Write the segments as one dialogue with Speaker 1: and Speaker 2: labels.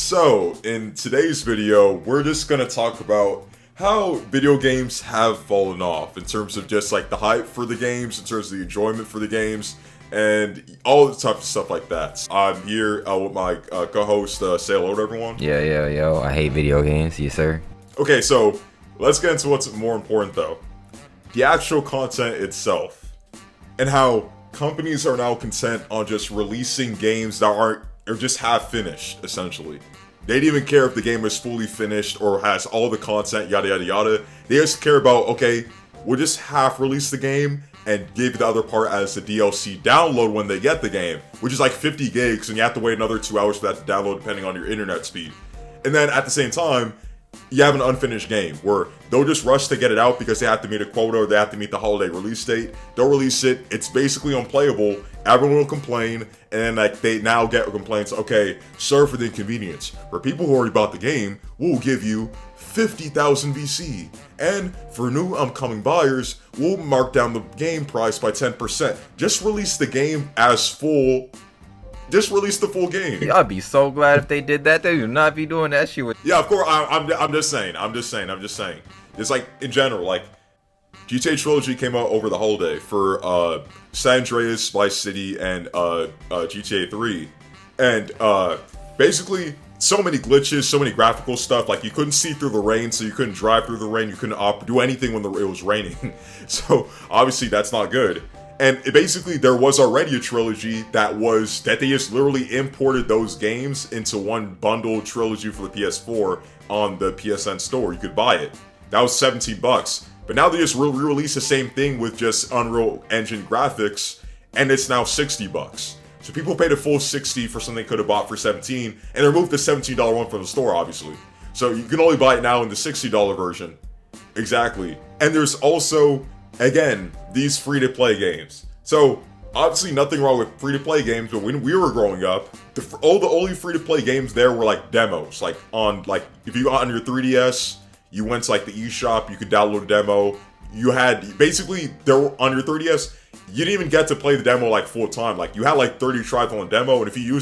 Speaker 1: So, in today's video, we're just gonna talk about how video games have fallen off in terms of just like the hype for the games, in terms of the enjoyment for the games, and all the types of stuff like that. I'm here with my co-host, say hello to everyone.
Speaker 2: Yo, I hate video games, yes sir.
Speaker 1: Okay, so let's get into what's more important though. The actual content itself, and how companies are now content on just releasing games that aren't, or just half finished, essentially. They didn't even care if the game is fully finished or has all the content, yada yada yada. They just care about, okay, we'll just half release the game and give the other part as the DLC download when they get the game, which is like 50 gigs, and you have to wait another 2 hours for that to download depending on your internet speed. And then at the same time, you have an unfinished game where they'll just rush to get it out because they have to meet a quota or they have to meet the holiday release date. They'll release it, it's basically unplayable, everyone will complain, and then like they now get complaints, okay, sorry for the inconvenience. For people who already bought the game, we'll give you 50,000 VC. And for new upcoming buyers, we'll mark down the game price by 10%. Just release the game as full. Just release the full game.
Speaker 2: I'd be so glad if they did that. They would not be doing that shit with.
Speaker 1: Yeah, of course. I'm just saying. It's like in general, like GTA Trilogy came out over the holiday for San Andreas, Vice City, and GTA 3, and basically so many glitches, so many graphical stuff. Like you couldn't see through the rain, so you couldn't drive through the rain. You couldn't do anything when it was raining. So obviously that's not good. And basically, there was already a trilogy that they just literally imported those games into one bundle trilogy for the PS4 on the PSN store. You could buy it. That was $17. But now they just re-release the same thing with just Unreal Engine graphics, and it's now $60. So people paid a full $60 for something they could have bought for $17, and they removed the $17 one from the store, obviously. So you can only buy it now in the $60 version. Exactly. And there's also, again, these free-to-play games. So, obviously nothing wrong with free-to-play games, but when we were growing up, the only free-to-play games there were like demos. Like if you got on your 3DS, you went to like the eShop, you could download a demo. You had, basically, on your 3DS, you didn't even get to play the demo like full time. Like you had like 30 tries on the demo, and if you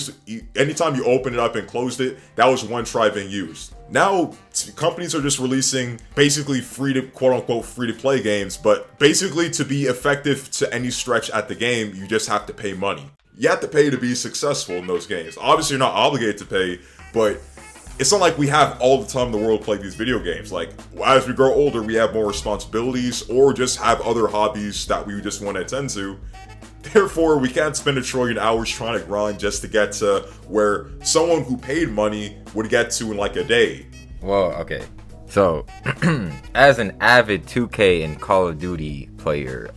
Speaker 1: anytime you opened it up and closed it, that was one try being used. Now, companies are just releasing basically quote-unquote free-to-play games, but basically to be effective to any stretch at the game, you just have to pay money. You have to pay to be successful in those games. Obviously, you're not obligated to pay, but it's not like we have all the time in the world to play these video games. Like, as we grow older, we have more responsibilities or just have other hobbies that we just want to attend to. Therefore, we can't spend 1 trillion hours trying to grind just to get to where someone who paid money would get to in like a day.
Speaker 2: Well, okay. So, as an avid 2K and Call of Duty player,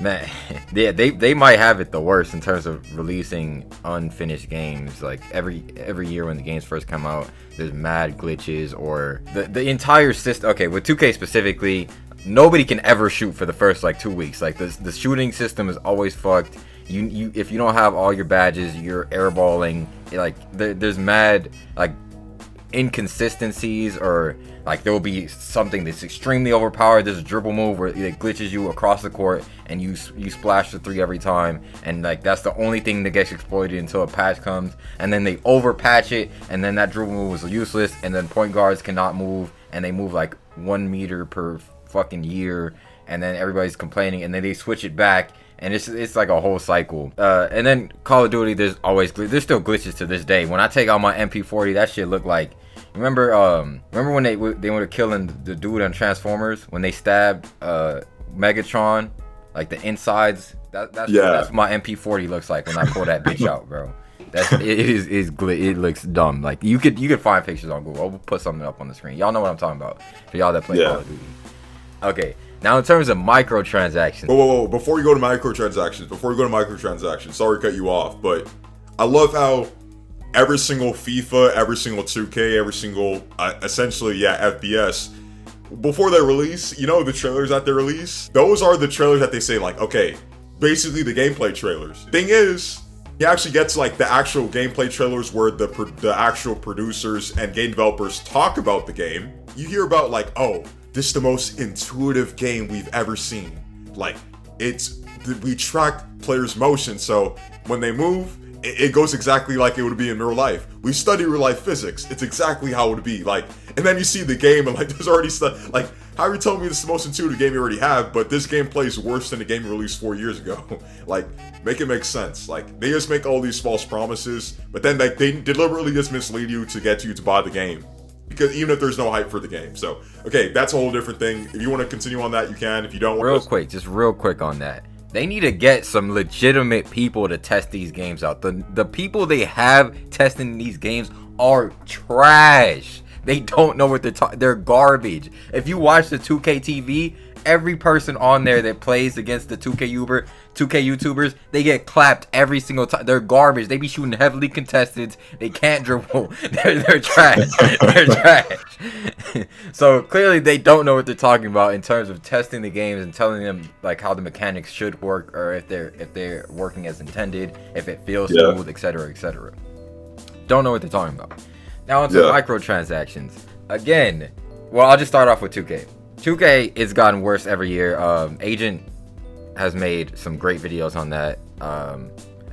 Speaker 2: man, yeah, they might have it the worst in terms of releasing unfinished games. Like every year when the games first come out, there's mad glitches or the entire system. Okay, with 2K specifically, nobody can ever shoot for the first like 2 weeks. Like the shooting system is always fucked. You if you don't have all your badges, you're airballing. Like there's mad like inconsistencies, or like there will be something that's extremely overpowered. There's a dribble move where it glitches you across the court and you splash the 3 every time, and like that's the only thing that gets exploited until a patch comes, and then they overpatch it, and then that dribble move is useless, and then point guards cannot move, and they move like 1 meter per fucking year, and then everybody's complaining, and then they switch it back, and it's like a whole cycle. And then Call of Duty, there's still glitches to this day. When I take out my MP40, that shit look like, remember when they were killing the dude on Transformers when they stabbed Megatron, like the insides. That's my MP40 looks like when I pull that bitch out, bro. It looks dumb. Like you could find pictures on Google. I'll put something up on the screen. Y'all know what I'm talking about for y'all that play Call of Duty. Okay, now in terms of microtransactions.
Speaker 1: Whoa. Before we go to microtransactions, sorry to cut you off, but I love how every single FIFA, every single 2K, every single, essentially, FPS, before they release, the trailers that they release, those are the trailers that they say, like, okay, basically the gameplay trailers. Thing is, you actually get to, like, the actual gameplay trailers where the actual producers and game developers talk about the game. You hear about, like, oh, this is the most intuitive game we've ever seen. Like, we track players' motion, so when they move, it goes exactly like it would be in real life. We study real life physics. It's exactly how it would be. Like, and then you see the game and like there's already stuff like, how are you telling me this is the most intuitive game you already have, but this game plays worse than the game you released 4 years ago? Like, make it make sense. Like, they just make all these false promises, but then like they deliberately just mislead you to get you to buy the game. Because even if there's no hype for the game. So, okay, that's a whole different thing. If you want to continue on that, you can. If you don't want to...
Speaker 2: real quick on that. They need to get some legitimate people to test these games out. The people they have testing these games are trash. They don't know what they're talking. They're garbage. If you watch the 2K TV, every person on there that plays against the 2K YouTubers, they get clapped every single time. They're garbage. They be shooting heavily contested. They can't dribble. They're trash. They're trash. So clearly they don't know what they're talking about in terms of testing the games and telling them like how the mechanics should work, or if they're working as intended, if it feels smooth, etc., etc. Don't know what they're talking about. Now onto microtransactions. Again, well, I'll just start off with 2K. 2K has gotten worse every year. Agent has made some great videos on that.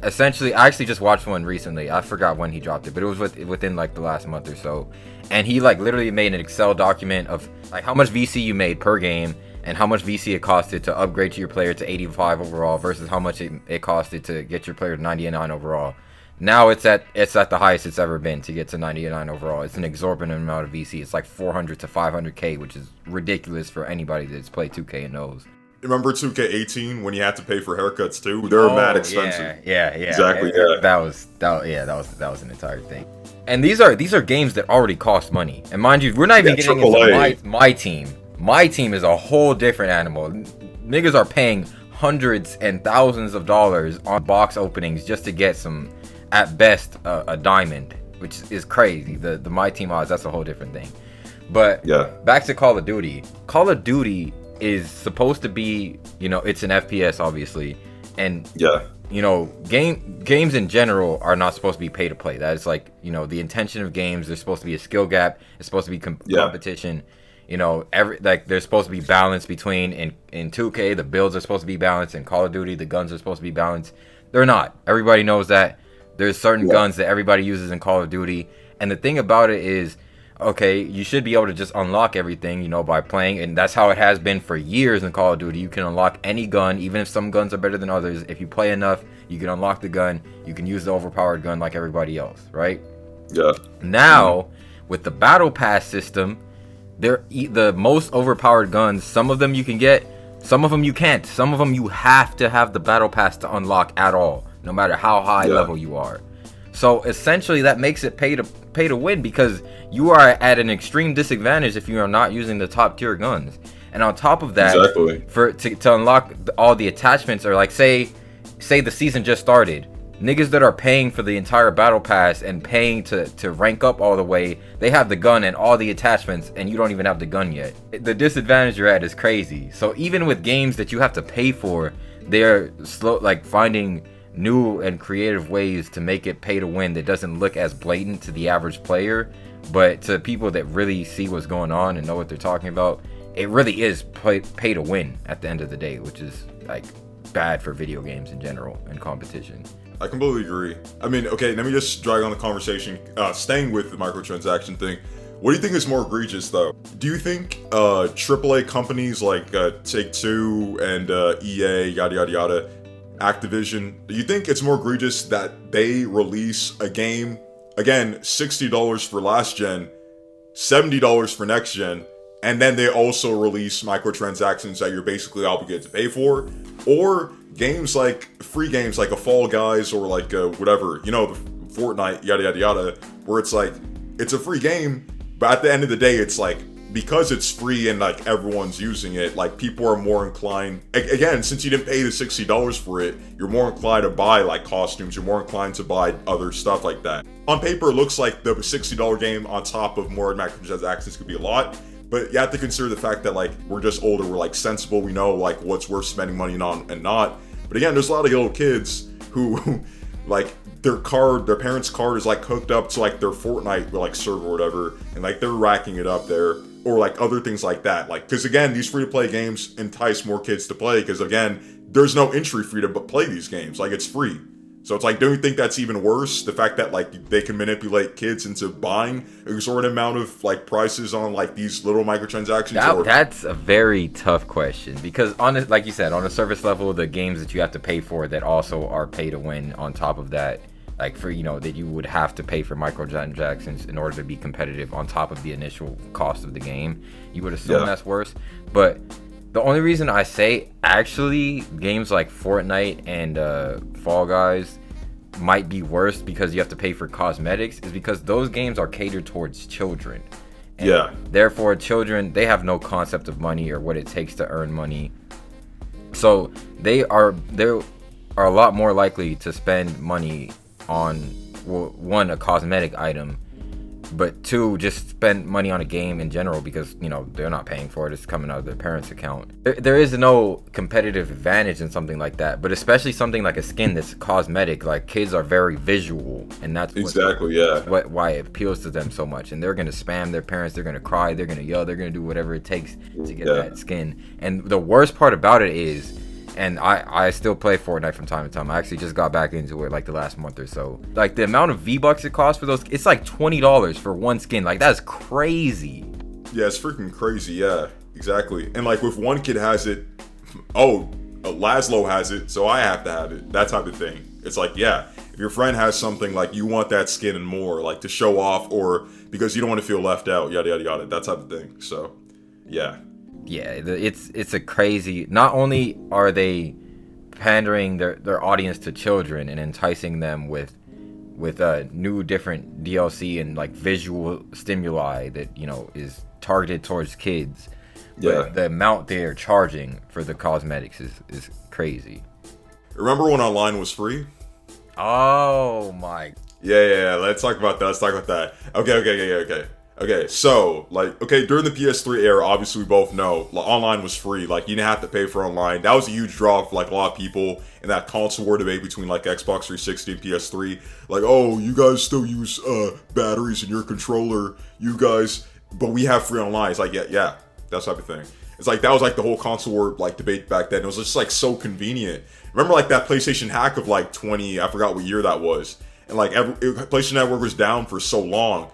Speaker 2: Essentially, I actually just watched one recently. I forgot when he dropped it, but it was within like the last month or so. And he like literally made an Excel document of like how much VC you made per game and how much VC it costed to upgrade your player to 85 overall versus how much it costed to get your player to 99 overall. Now it's at the highest it's ever been to get to 99 overall. It's an exorbitant amount of VC. It's like 400 to 500k, which is ridiculous for anybody that's played 2K and knows.
Speaker 1: Remember 2K18 when you had to pay for haircuts too? They were mad expensive.
Speaker 2: Yeah.
Speaker 1: Exactly.
Speaker 2: That was an entire thing. And these are games that already cost money. And mind you, we're not even getting into my team. My team is a whole different animal. Niggas are paying hundreds and thousands of dollars on box openings just to get some, at best, a diamond, which is crazy. The my team odds, that's a whole different thing. But back to Call of Duty. Call of Duty is supposed to be, it's an FPS obviously, and games in general are not supposed to be pay to play. That is like, the intention of games. There's supposed to be a skill gap. It's supposed to be competition. There's supposed to be balance between in 2K the builds are supposed to be balanced, in Call of Duty the guns are supposed to be balanced. They're not. Everybody knows that. There's certain guns that everybody uses in Call of Duty, and the thing about it is, okay, you should be able to just unlock everything, by playing, and that's how it has been for years in Call of Duty. You can unlock any gun, even if some guns are better than others. If you play enough, you can unlock the gun. You can use the overpowered gun like everybody else, right?
Speaker 1: Yeah.
Speaker 2: Now, with the Battle Pass system, they're the most overpowered guns. Some of them you can get, some of them you can't. Some of them you have to have the Battle Pass to unlock at all, no matter how high level you are. So essentially that makes it pay to win, because you are at an extreme disadvantage if you are not using the top tier guns. And on top of that, to unlock all the attachments, or like say the season just started, niggas that are paying for the entire battle pass and paying to rank up all the way, they have the gun and all the attachments, and you don't even have the gun yet. The disadvantage you're at is crazy. So even with games that you have to pay for, they're finding new and creative ways to make it pay to win that doesn't look as blatant to the average player, but to people that really see what's going on and know what they're talking about, it really is pay to win at the end of the day, which is like bad for video games in general and competition.
Speaker 1: I completely agree. I mean, okay, let me just drag on the conversation, staying with the microtransaction thing. What do you think is more egregious, though? Do you think AAA companies like Take-Two and EA, yada yada yada, Activision, do you think it's more egregious that they release a game, again, $60 for last gen, $70 for next gen, and then they also release microtransactions that you're basically obligated to pay for? Or games like, free games like a Fall Guys or like whatever, the Fortnite, yada yada yada, where it's like, it's a free game, but at the end of the day, it's like, because it's free and like everyone's using it, like people are more inclined, again, since you didn't pay the $60 for it, you're more inclined to buy like costumes, you're more inclined to buy other stuff like that. On paper, it looks like the $60 game on top of more microtransactions could be a lot, but you have to consider the fact that like we're just older, we're like sensible, we know like what's worth spending money on and not. But again, there's a lot of little kids who like their parents' card is like hooked up to like their Fortnite like server or whatever, and like they're racking it up there. Or like other things like that, like, because again, these free-to-play games entice more kids to play, because again, there's no entry fee to play these games, like it's free. So it's like, don't you think that's even worse? The fact that like they can manipulate kids into buying an exorbitant amount of like prices on like these little microtransactions.
Speaker 2: That's a very tough question because like you said, on a surface level, the games that you have to pay for that also are pay to win on top of that, like for that you would have to pay for microtransactions in order to be competitive on top of the initial cost of the game. You would assume that's worse, but the only reason I say actually games like Fortnite and Fall Guys might be worse because you have to pay for cosmetics is because those games are catered towards children. And therefore, children, they have no concept of money or what it takes to earn money. So they're a lot more likely to spend money on, well, one, a cosmetic item, but two, just spend money on a game in general because they're not paying for it. It's coming out of their parents' account. There is no competitive advantage in something like that, but especially something like a skin that's cosmetic. Like, kids are very visual, and that's why it appeals to them so much. And they're gonna spam their parents. They're gonna cry. They're gonna yell. They're gonna do whatever it takes to get that skin. And the worst part about it is, and I still play Fortnite from time to time. I actually just got back into it like the last month or so. Like, the amount of V-Bucks it costs for those, it's like $20 for one skin. Like, that's crazy.
Speaker 1: Yeah, it's freaking crazy. Yeah, exactly. And like, if one kid has it, Laszlo has it, so I have to have it. That type of thing. It's like, yeah, if your friend has something, like, you want that skin and more, like, to show off or because you don't want to feel left out, yada yada yada, that type of thing. So, yeah.
Speaker 2: Yeah, it's a crazy. Not only are they pandering their audience to children and enticing them with new different DLC and like visual stimuli that is targeted towards kids, but the amount they're charging for the cosmetics is crazy.
Speaker 1: Remember when online was free?
Speaker 2: Oh my.
Speaker 1: Yeah. Let's talk about that. Okay, so, during the PS3 era, obviously we both know, online was free. Like, you didn't have to pay for online. That was a huge draw for, like, a lot of people in that console war debate between, like, Xbox 360 and PS3. Like, oh, you guys still use, batteries in your controller, but we have free online. It's like, yeah, that type of thing. It's like, that was, like, the whole console war, like, debate back then. It was just, like, so convenient. Remember, like, that PlayStation hack of, like, I forgot what year that was. And, like, PlayStation Network was down for so long.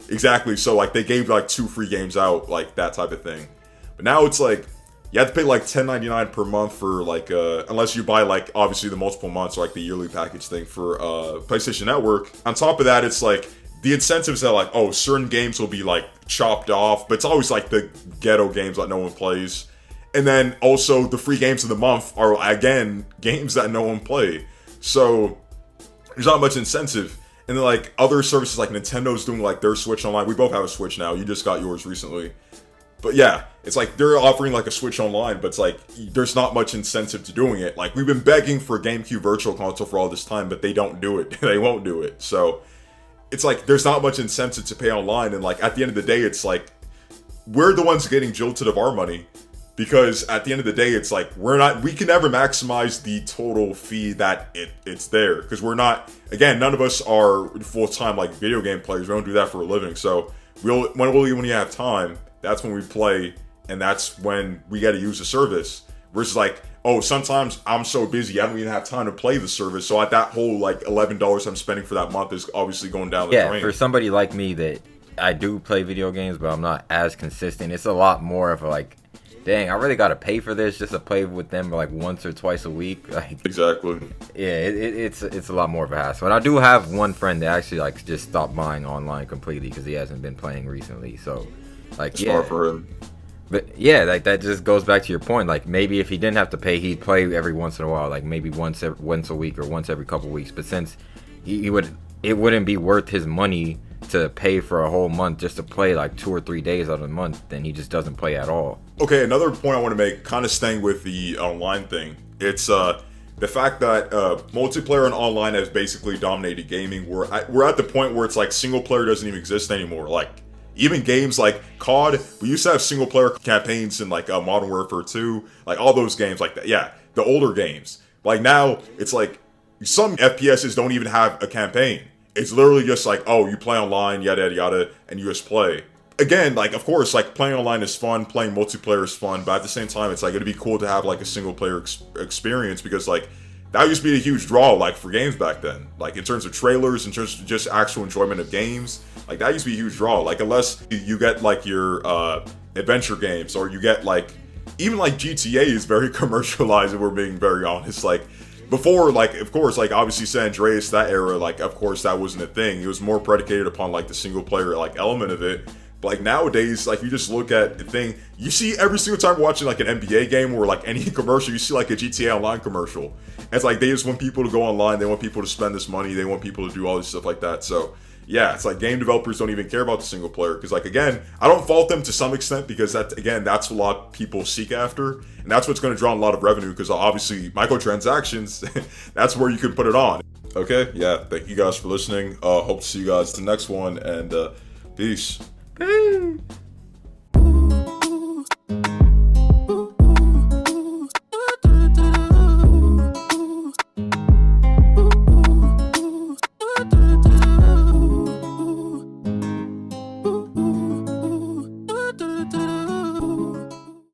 Speaker 1: Exactly, so like they gave like 2 free games out, like that type of thing. But now it's like you have to pay like $10.99 per month for like unless you buy like obviously the multiple months or like the yearly package thing for PlayStation Network. On top of that, it's like the incentives that like, oh, certain games will be like chopped off, but it's always like the ghetto games that no one plays. And then also the free games of the month are again games that no one play. So there's not much incentive. And then, like, other services, like Nintendo's doing, like, their Switch Online. We both have a Switch now. You just got yours recently. But, yeah, it's like they're offering, like, a Switch Online, but it's like there's not much incentive to doing it. Like, we've been begging for a GameCube Virtual Console for all this time, but they don't do it. They won't do it. So, it's like there's not much incentive to pay online. And, like, at the end of the day, it's like we're the ones getting jilted of our money. Because at the end of the day, it's like we can never maximize the total fee that it's there. Because we're not, again, none of us are full-time like video game players. We don't do that for a living. So when you have time, that's when we play, and that's when we got to use the service. Versus like, oh, sometimes I'm so busy, I don't even have time to play the service. So at that whole like $11 I'm spending for that month is obviously going down the drain.
Speaker 2: Yeah, for somebody like me that I do play video games, but I'm not as consistent. It's a lot more of a like, dang, I really gotta pay for this just to play with them like once or twice a week. Like,
Speaker 1: exactly.
Speaker 2: Yeah, it's a lot more of a hassle. And I do have one friend that actually like just stopped buying online completely because he hasn't been playing recently. So, like,
Speaker 1: it's hard for him.
Speaker 2: But yeah, like that just goes back to your point. Like maybe if he didn't have to pay, he'd play every once in a while, like maybe once a week or once every couple weeks. But since it wouldn't be worth his money to pay for a whole month just to play like 2 or 3 days out of the month, then he just doesn't play at all.
Speaker 1: Okay, another point I want to make, kind of staying with the online thing, it's the fact that multiplayer and online has basically dominated gaming. We're at the point where it's like single player doesn't even exist anymore. Like even games like COD, we used to have single player campaigns in like Modern Warfare 2, like all those games like that. Yeah, the older games. Like now, it's like some FPSs don't even have a campaign. It's literally just like, oh, you play online, yada, yada, yada, and you just play. Again, like, of course, like, playing online is fun, playing multiplayer is fun, but at the same time, it's like, it'd be cool to have, like, a single-player experience, because, like, that used to be a huge draw, like, for games back then. Like, in terms of trailers, in terms of just actual enjoyment of games, like, that used to be a huge draw. Like, unless you get, like, your adventure games, or you get, like, even, like, GTA is very commercialized, if we're being very honest. Like, before, like, of course, like, obviously San Andreas, that era, like, of course, that wasn't a thing. It was more predicated upon, like, the single-player, like, element of it. But, like, nowadays, like, you just look at the thing, you see every single time watching, like, an NBA game or, like, any commercial, you see, like, a GTA Online commercial. And it's like, they just want people to go online, they want people to spend this money, they want people to do all this stuff like that. So, yeah, it's like game developers don't even care about the single player. Because, like, again, I don't fault them to some extent, because, that's what a lot of people seek after. And that's what's going to draw a lot of revenue, because obviously, microtransactions, that's where you can put it on. Okay, yeah, thank you guys for listening. Hope to see you guys in the next one, and peace.
Speaker 2: Peace.